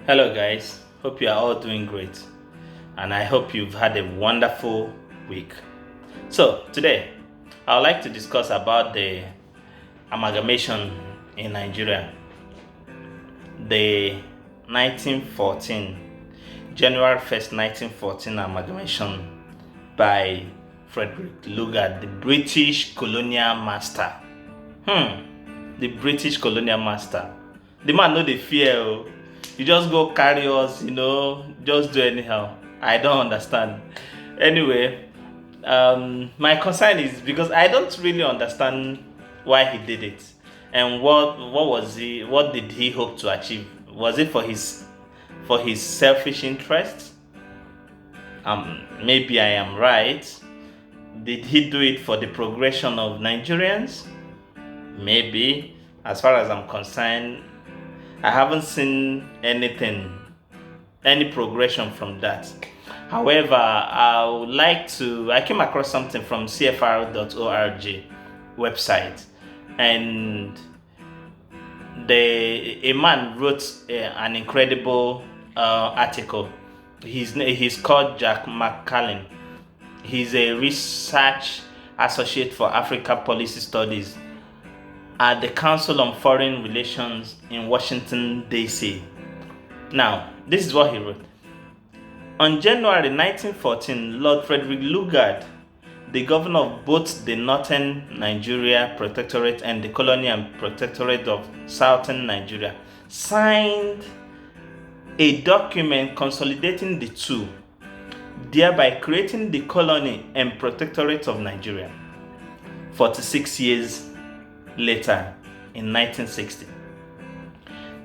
Hello, guys. Hope you are all doing great, and I hope you've had a wonderful week. So, today I would like to discuss about the amalgamation in Nigeria, the 1914, January 1st, 1914 amalgamation by Frederick Lugard, the British colonial master. The British colonial master. The man no dey fear o. You just go carry us, just do anyhow. I don't understand. Anyway, my concern is because I don't really understand why he did it and what did he hope to achieve? Was it for his selfish interest? Maybe I am right. Did he do it for the progression of Nigerians? Maybe. As far as I'm concerned, I haven't seen any progression from that. However, I came across something from cfr.org website, and a man wrote an incredible article. He's called Jack McCallin. He's a research associate for Africa Policy Studies at the Council on Foreign Relations in Washington, D.C. Now, this is what he wrote. On January 1914, Lord Frederick Lugard, the governor of both the Northern Nigeria Protectorate and the Colony and Protectorate of Southern Nigeria, signed a document consolidating the two, thereby creating the Colony and Protectorate of Nigeria. 46 years later, in 1960,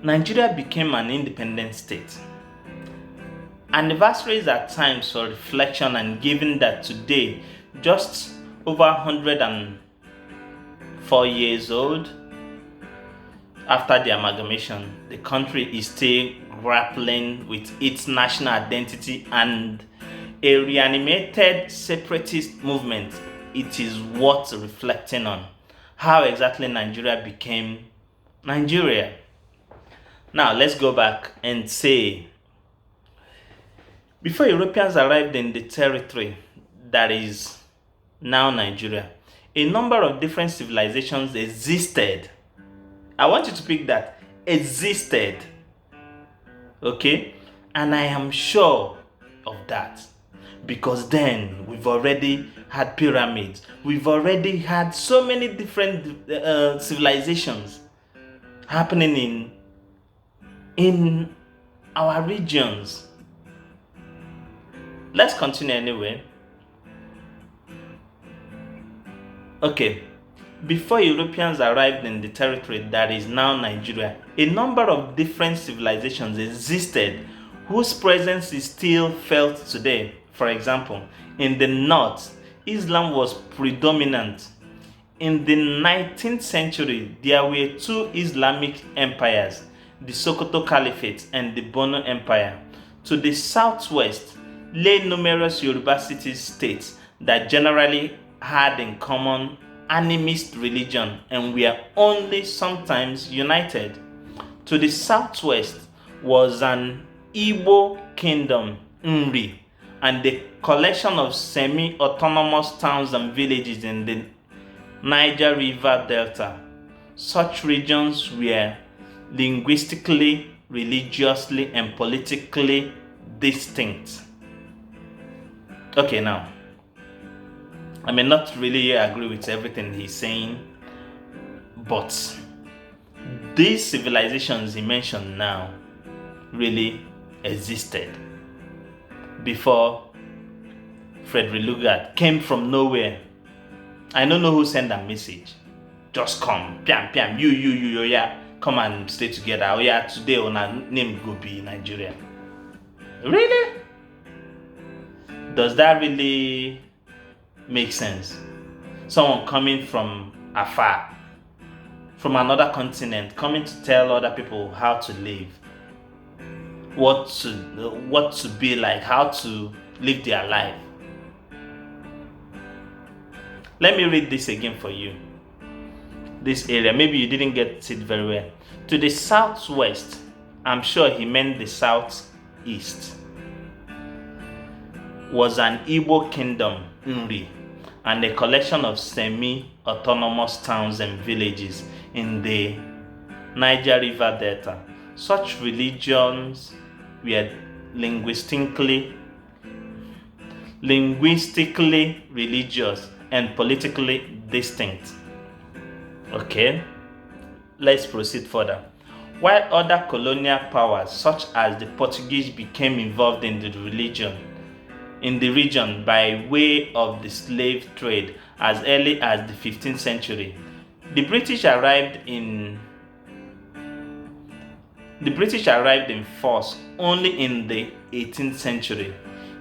Nigeria became an independent state. Anniversaries are times for reflection, and given that today, just over 104 years old after the amalgamation, the country is still grappling with its national identity and a reanimated separatist movement. It is worth reflecting on how exactly Nigeria became Nigeria. Now, let's go back and say, before Europeans arrived in the territory that is now Nigeria, a number of different civilizations existed. I want you to pick that. Existed. Okay? And I am sure of that, because then we've already had pyramids. We've already had so many different civilizations happening in our regions. Let's continue anyway. Okay, before Europeans arrived in the territory that is now Nigeria, a number of different civilizations existed whose presence is still felt today. For example, in the north, Islam was predominant. In the 19th century, there were two Islamic empires, the Sokoto Caliphate and the Bono Empire. To the southwest lay numerous Yoruba city-states that generally had in common animist religion and were only sometimes united. To the southwest was an Igbo kingdom, Nri, and the collection of semi-autonomous towns and villages in the Niger River Delta. Such regions were linguistically, religiously, and politically distinct. Okay, now, I may not really agree with everything he's saying, but these civilizations he mentioned now really existed before Frederick Lugard came from nowhere. I don't know who sent that message. Just come, piam piam, you, yeah, come and stay together. Oh yeah, today on our name go be Nigeria. Really? Does that really make sense? Someone coming from afar, from another continent, coming to tell other people how to live, what to be like, how to live their life. Let me read this again for you. This area, maybe you didn't get it very well. To the southwest I'm sure he meant the southeast, was an Igbo kingdom, Nri, and a collection of semi-autonomous towns and villages in the Niger River Delta. Such regions were linguistically religious and politically distinct. Okay, let's proceed further. While other colonial powers such as the Portuguese became involved in the region by way of the slave trade as early as the 15th century, the British arrived in force only in the 18th century.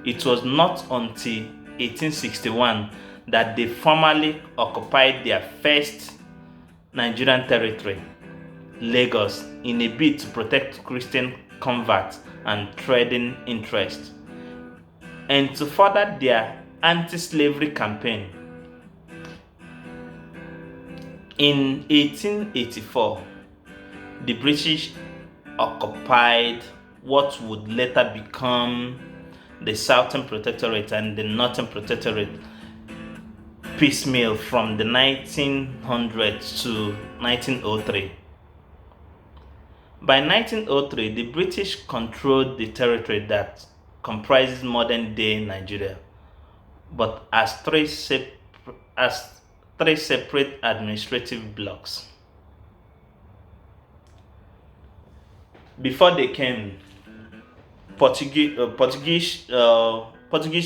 It was not until 1861 that they formally occupied their first Nigerian territory, Lagos, in a bid to protect Christian converts and trading interests, and to further their anti-slavery campaign. In 1884, the British occupied what would later become the Southern Protectorate and the Northern Protectorate piecemeal from the 1900s to 1903. By 1903, the British controlled the territory that comprises modern-day Nigeria, but as three separate administrative blocks. Before they came, Portuguese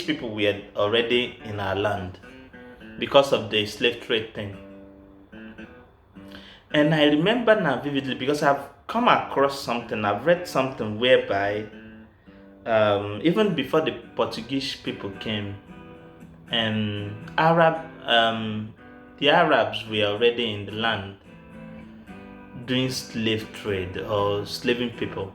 people were already in our land because of the slave trade thing. And I remember now vividly because I've come across something, I've read something whereby even before the Portuguese people came, the Arabs were already in the land doing slave trade or slaving people.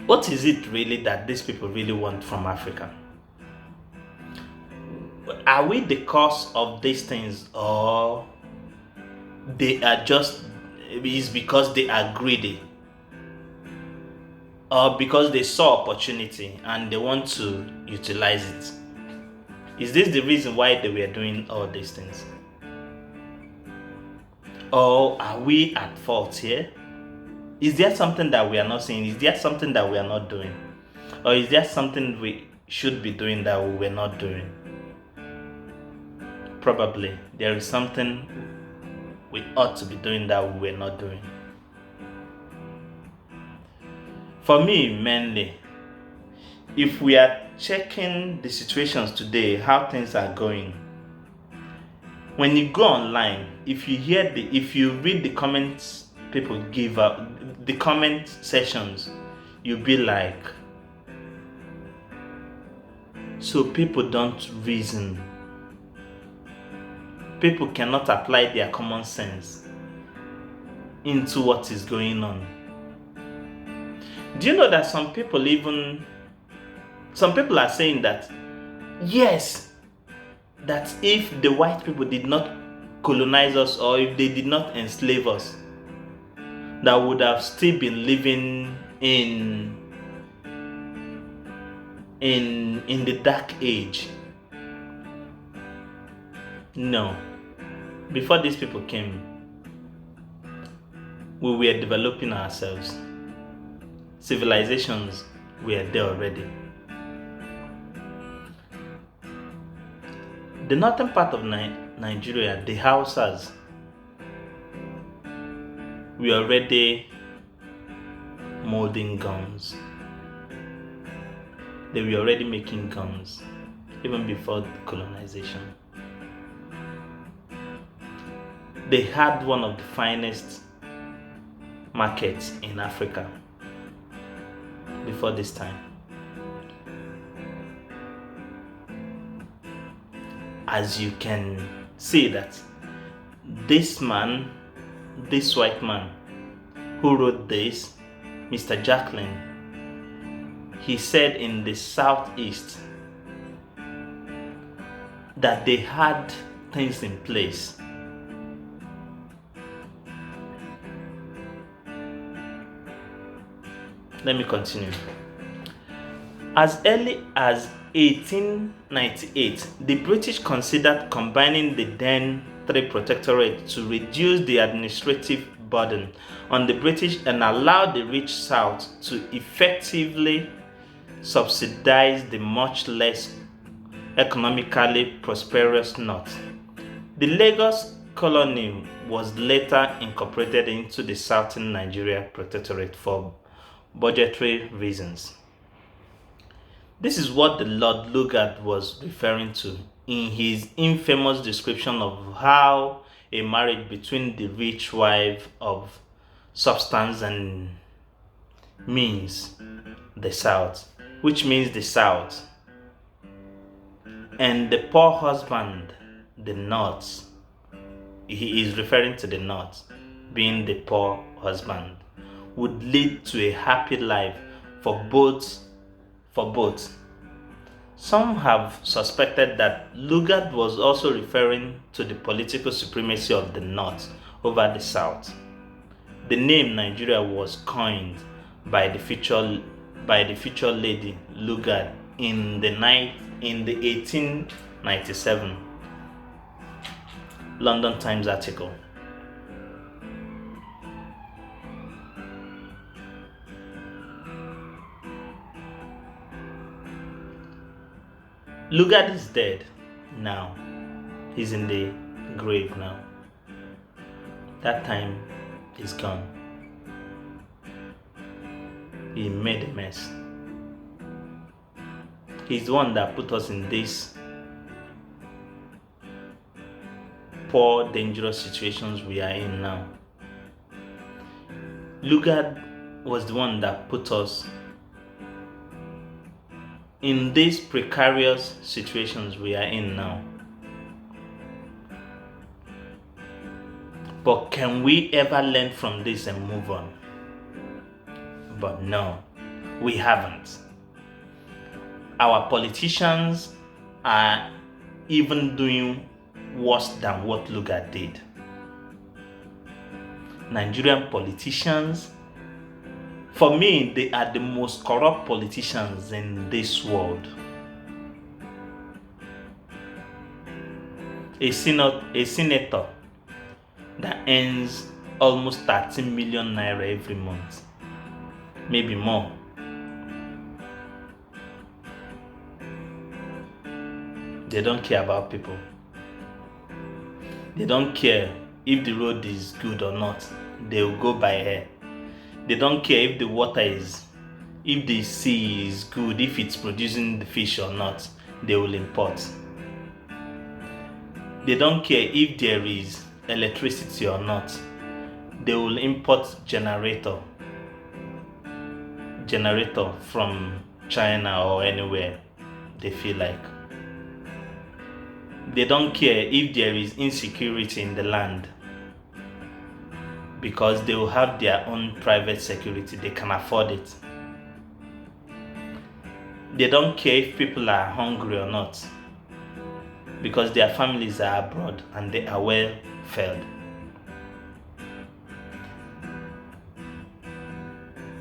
What is it really that these people really want from Africa? Are we the cause of these things, or they are just is because they are greedy, or because they saw opportunity and they want to utilize it? Is this the reason why they were doing all these things? Or are we at fault here? Is there something that we are not seeing? Is there something that we are not doing? Or is there something we should be doing that we were not doing? Probably there is something we ought to be doing that we were not doing. For me, mainly, if we are checking the situations today, how things are going, when you go online, if you read the comments people give up, the comment sections, you'll be like, so people don't reason. People cannot apply their common sense into what is going on. Do you know that some people are saying that, yes, that if the white people did not colonize us, or if they did not enslave us, that would have still been living in the dark age. No. Before these people came, we were developing ourselves. Civilizations were there already. The northern part of Nigeria, the Housas, we are already molding guns. They were already making guns even before the colonization. They had one of the finest markets in Africa before this time. As you can see that this white man who wrote this, Mr. Jacqueline, he said in the southeast that they had things in place Let me continue. As early as 1898, the British considered combining the then three protectorates to reduce the administrative burden on the British and allow the rich South to effectively subsidize the much less economically prosperous North. The Lagos colony was later incorporated into the Southern Nigeria Protectorate for budgetary reasons. This is what the Lord Lugard was referring to in his infamous description of how a marriage between the rich wife of substance and means the South, which means the South, and the poor husband, the North. He is referring to the North being the poor husband, would lead to a happy life for both. Some have suspected that Lugard was also referring to the political supremacy of the North over the South. The name Nigeria was coined by the future lady Lugard in the 1897 London Times article. Lugard is dead now. He's in the grave now. That time is gone. He made a mess. He's the one that put us in this poor, dangerous situations we are in now. Lugard was the one that put us in these precarious situations we are in now. But can we ever learn from this and move on? But no, we haven't. Our politicians are even doing worse than what Lugard did. Nigerian politicians, for me, they are the most corrupt politicians in this world. A senator that earns almost 13 million naira every month, maybe more. They don't care about people. They don't care if the road is good or not. They will go by air. They don't care if the sea is good, if it's producing the fish or not. They will import. They don't care if there is electricity or not. They will import generator from China or anywhere they feel like. They don't care if there is insecurity in the land, because they will have their own private security. They can afford it. They don't care if people are hungry or not, because their families are abroad and they are well fed.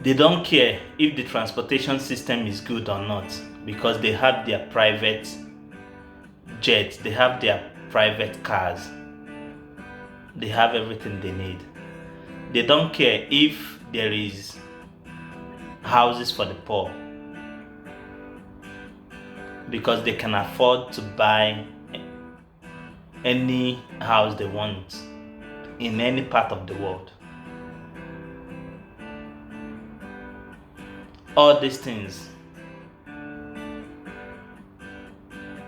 They don't care if the transportation system is good or not, because they have their private jets, they have their private cars, they have everything they need. They don't care if there is houses for the poor, because they can afford to buy any house they want in any part of the world. All these things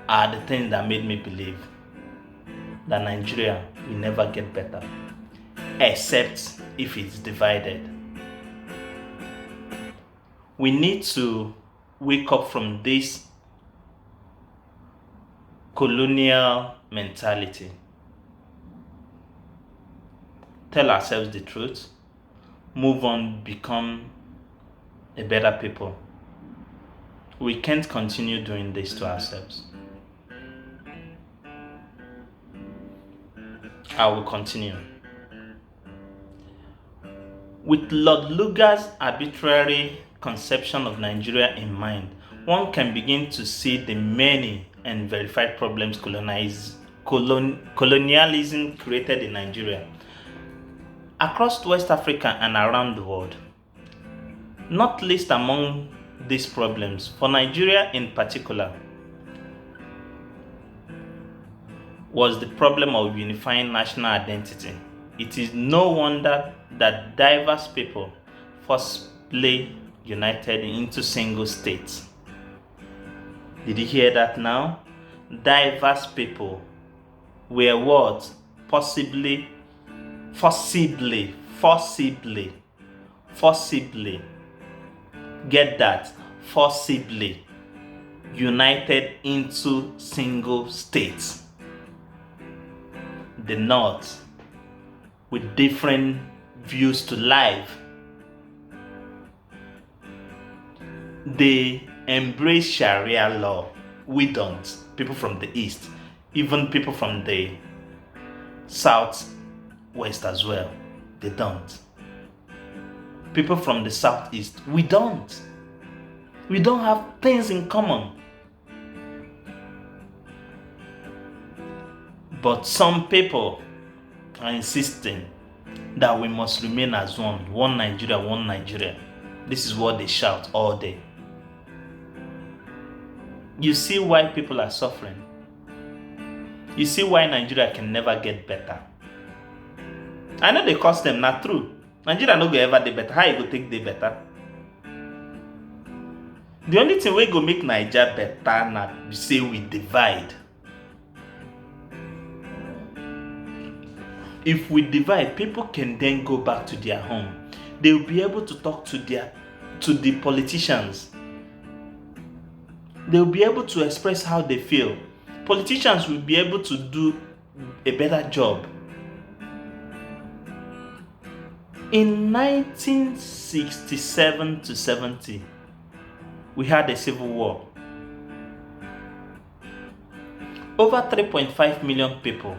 are the things that made me believe that Nigeria will never get better, except if it's divided. We need to wake up from this colonial mentality. Tell ourselves the truth, move on, become a better people. We can't continue doing this to ourselves. I will continue. With Lord Lugard's arbitrary conception of Nigeria in mind, one can begin to see the many and verified problems colonialism created in Nigeria, across West Africa and around the world. Not least among these problems, for Nigeria in particular, was the problem of unifying national identity. It is no wonder that diverse people forcibly united into single states. Did you hear that now? Diverse people were what? Forcibly. Get that? Forcibly united into single states. The North, with different views to life, they embrace Sharia law. We don't. People from the East, even people from the Southwest as well, they don't. People from the Southeast, we don't. We don't have things in common. But some people are insisting that we must remain as one. One Nigeria, one Nigeria. This is what they shout all day. You see why people are suffering. You see why Nigeria can never get better. I know they cost them, not true. Nigeria no go ever dey better. How you go take dey better? The only thing we go make Nigeria better na be say we divide. If we divide, people can then go back to their home. They will be able to talk to the politicians. They will be able to express how they feel. Politicians will be able to do a better job. In 1967 to 70, we had a civil war. Over 3.5 million people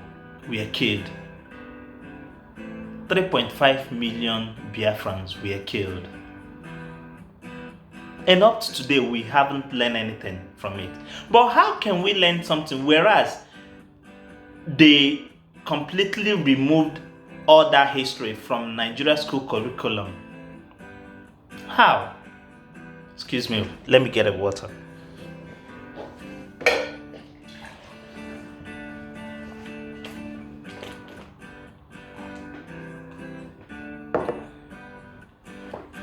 were killed. 3.5 million Biafrans were killed. And up to today, we haven't learned anything from it. But how can we learn something whereas they completely removed all that history from Nigeria school curriculum? How? Excuse me, let me get a water.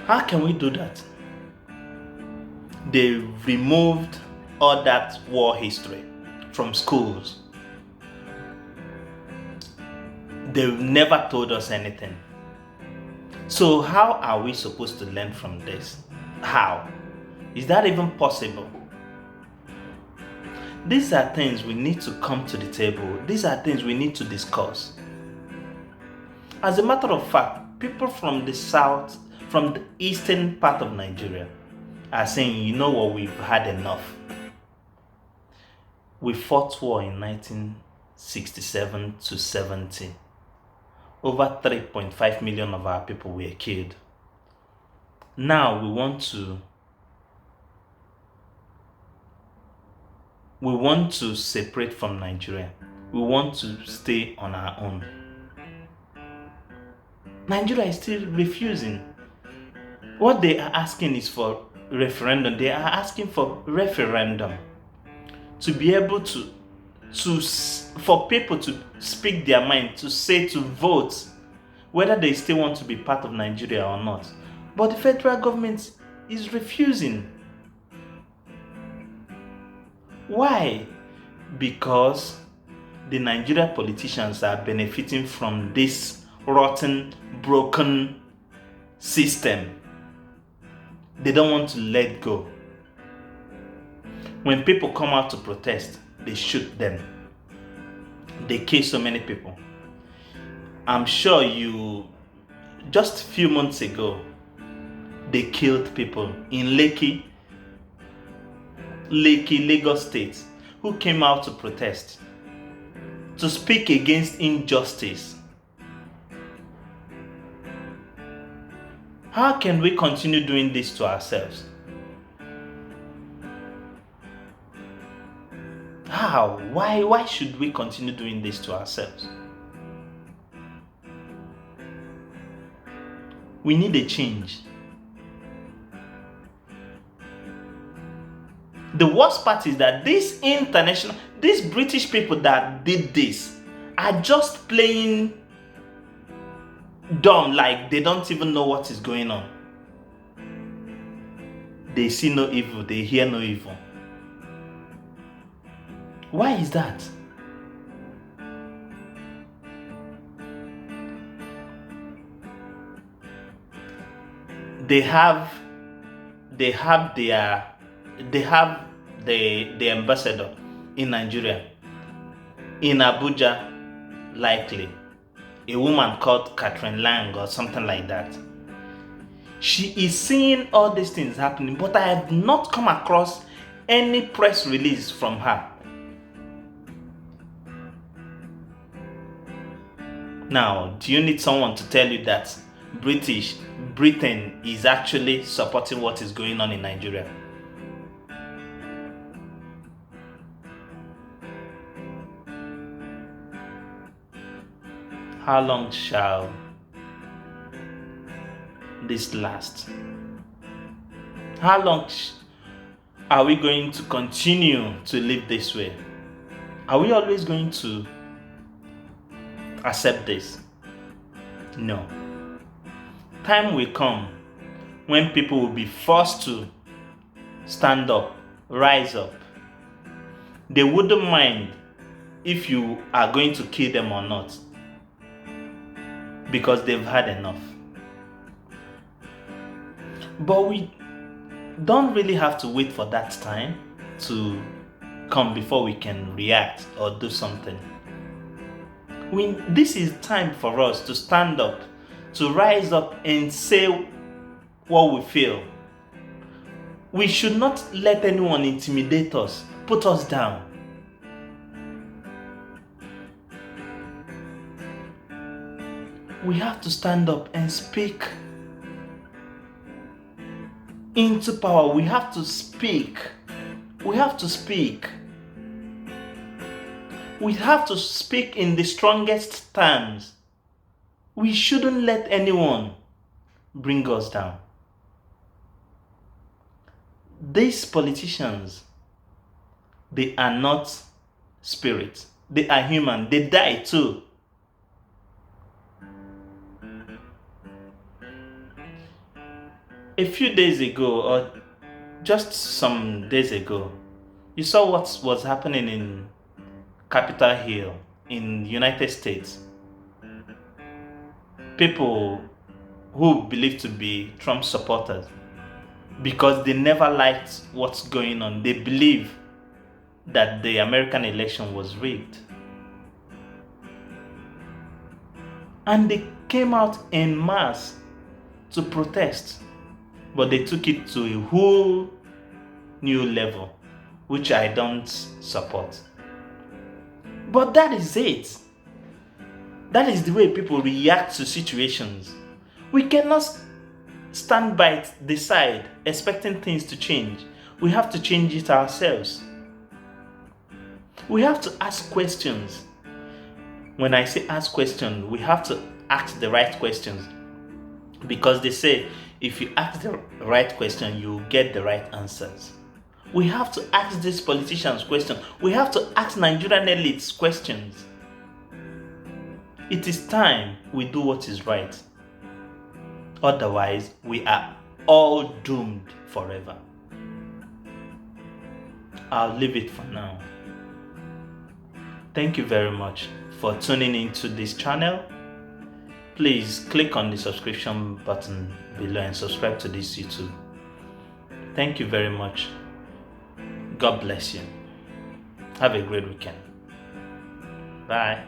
How can we do that? They removed all that war history from schools. They never told us anything. So how are we supposed to learn from this? How? Is that even possible? These are things we need to come to the table. These are things we need to discuss. As a matter of fact, people from the south, from the eastern part of Nigeria, are saying, you know what, we've had enough. We fought war in 1967 to 70. Over 3.5 million of our people were killed. Now we want to separate from Nigeria. We want to stay on our own. Nigeria is still refusing. What they are asking is for referendum. They are asking for referendum to be able for people to speak their mind, to say, to vote whether they still want to be part of Nigeria or not. But the federal government is refusing. Why? Because the Nigerian politicians are benefiting from this rotten, broken system. They don't want to let go. When people come out to protest, they shoot them. They kill so many people. I'm sure just a few months ago, they killed people in Lekki, Lagos State, who came out to protest, to speak against injustice. How can we continue doing this to ourselves? How? Why should we continue doing this to ourselves? We need a change. The worst part is that these British people that did this are just playing dumb, like they don't even know what is going on. They see no evil, they hear no evil. Why is that? They have the ambassador in Nigeria, in Abuja, likely a woman called Catherine Lang or something like that. She is seeing all these things happening, but I have not come across any press release from her. Now, do you need someone to tell you that Britain is actually supporting what is going on in Nigeria? How long shall this last? How long are we going to continue to live this way? Are we always going to accept this? No. Time will come when people will be forced to stand up, rise up. They wouldn't mind if you are going to kill them or not, because they've had enough. But we don't really have to wait for that time to come before we can react or do something. This is time for us to stand up, to rise up and say what we feel. We should not let anyone intimidate us, put us down. We have to stand up and speak into power. We have to speak. We have to speak. We have to speak in the strongest terms. We shouldn't let anyone bring us down. These politicians, they are not spirits. They are human. They die too. A few days ago, or just some days ago, you saw what was happening in Capitol Hill in the United States. People who believe to be Trump supporters, because they never liked what's going on. They believe that the American election was rigged. And they came out en masse to protest. But they took it to a whole new level, which I don't support. But that is it. That is the way people react to situations. We cannot stand by the side expecting things to change. We have to change it ourselves. We have to ask questions. When I say ask questions, we have to ask the right questions. Because they say, if you ask the right question, you get the right answers. We have to ask these politicians questions. We have to ask Nigerian elites questions. It is time we do what is right. Otherwise, we are all doomed forever. I'll leave it for now. Thank you very much for tuning into this channel. Please click on the subscription button below and subscribe to this YouTube. Thank you very much. God bless you. Have a great weekend. Bye.